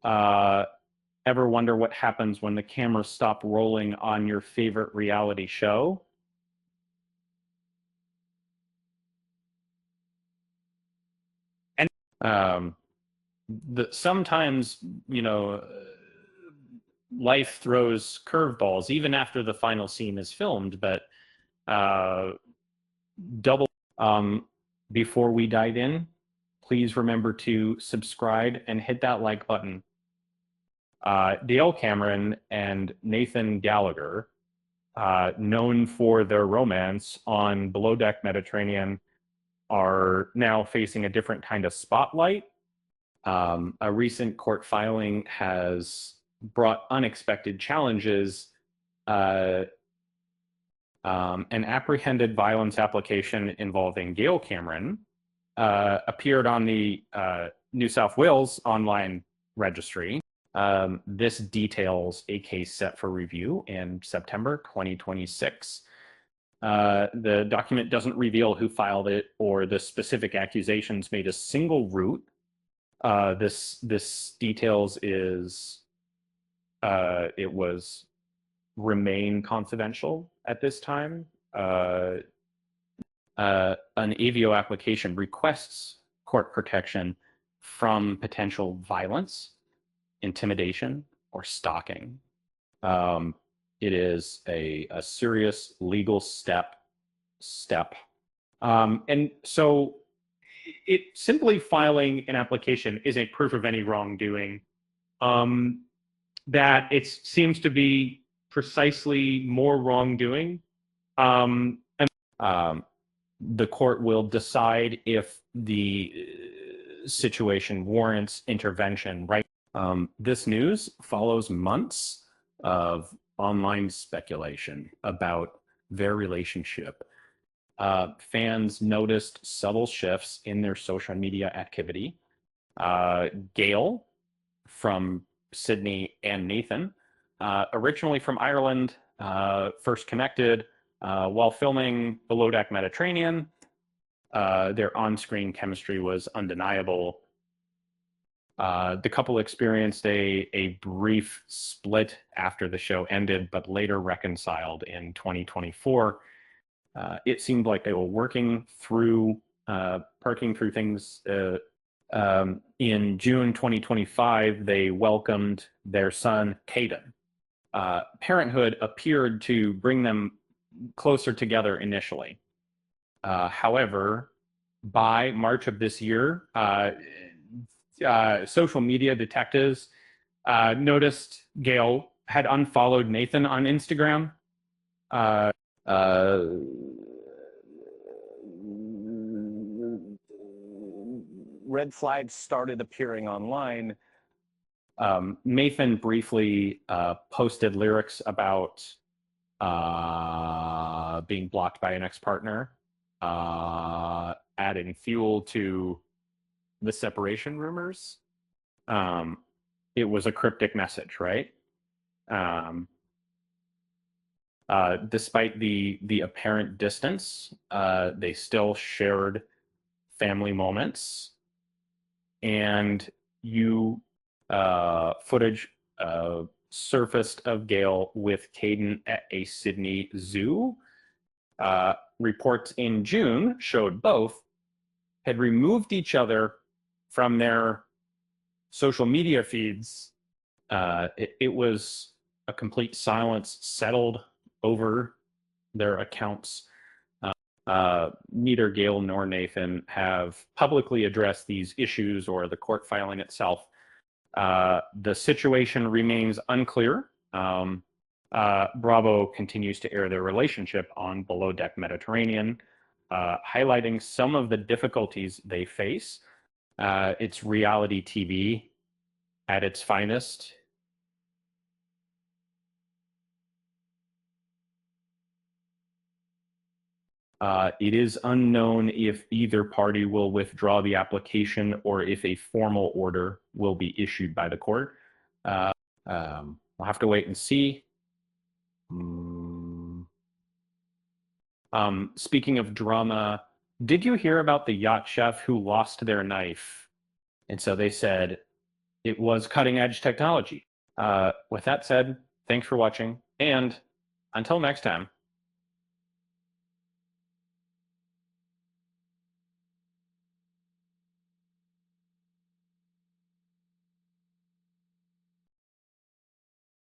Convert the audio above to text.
Uh, Ever wonder what happens when the cameras stop rolling on your favorite reality show? And um, sometimes, you know, life throws curveballs even after the final scene is filmed, but uh, double um, before we dive in, please remember to subscribe and hit that like button. Dale Cameron and Nathan Gallagher, known for their romance on Below Deck Mediterranean, are now facing a different kind of spotlight. A recent court filing has brought unexpected challenges. Uh, an apprehended violence application involving Gail Cameron appeared on the New South Wales online registry. This details a case set for review in September 2026. The document doesn't reveal who filed it or the specific accusations made a single route. This details is it was remain confidential at this time. An AVO application requests court protection from potential violence, intimidation, or stalking. It is a serious legal step. And so it simply filing an application isn't proof of any wrongdoing. That it seems to be precisely more wrongdoing. And the court will decide if the situation warrants intervention, right? This news follows months of online speculation about their relationship. Fans noticed subtle shifts in their social media activity. Gail from Sydney and Nathan, originally from Ireland, first connected while filming Below Deck Mediterranean. Their on-screen chemistry was undeniable. The couple experienced a brief split after the show ended, but later reconciled in 2024. It seemed like they were working through things. In June 2025, they welcomed their son, Caden. Parenthood appeared to bring them closer together initially. However, by March of this year, social media detectives noticed Gail had unfollowed Nathan on Instagram. Red flags started appearing online. Nathan briefly posted lyrics about being blocked by an ex-partner, adding fuel to the separation rumors. It was a cryptic message, right? Despite the apparent distance, they still shared family moments, and footage surfaced of Gail with Caden at a Sydney zoo. Reports in June showed both had removed each other from their social media feeds. It was a complete silence settled over their accounts. Neither Gail nor Nathan have publicly addressed these issues or the court filing itself. The situation remains unclear. Bravo continues to air their relationship on Below Deck Mediterranean, highlighting some of the difficulties they face. It's reality TV at its finest. It is unknown if either party will withdraw the application or if a formal order will be issued by the court. We'll have to wait and see. Speaking of drama, did you hear about the yacht chef who lost their knife? And so they said, it was cutting edge technology. With that said, thanks for watching, and until next time.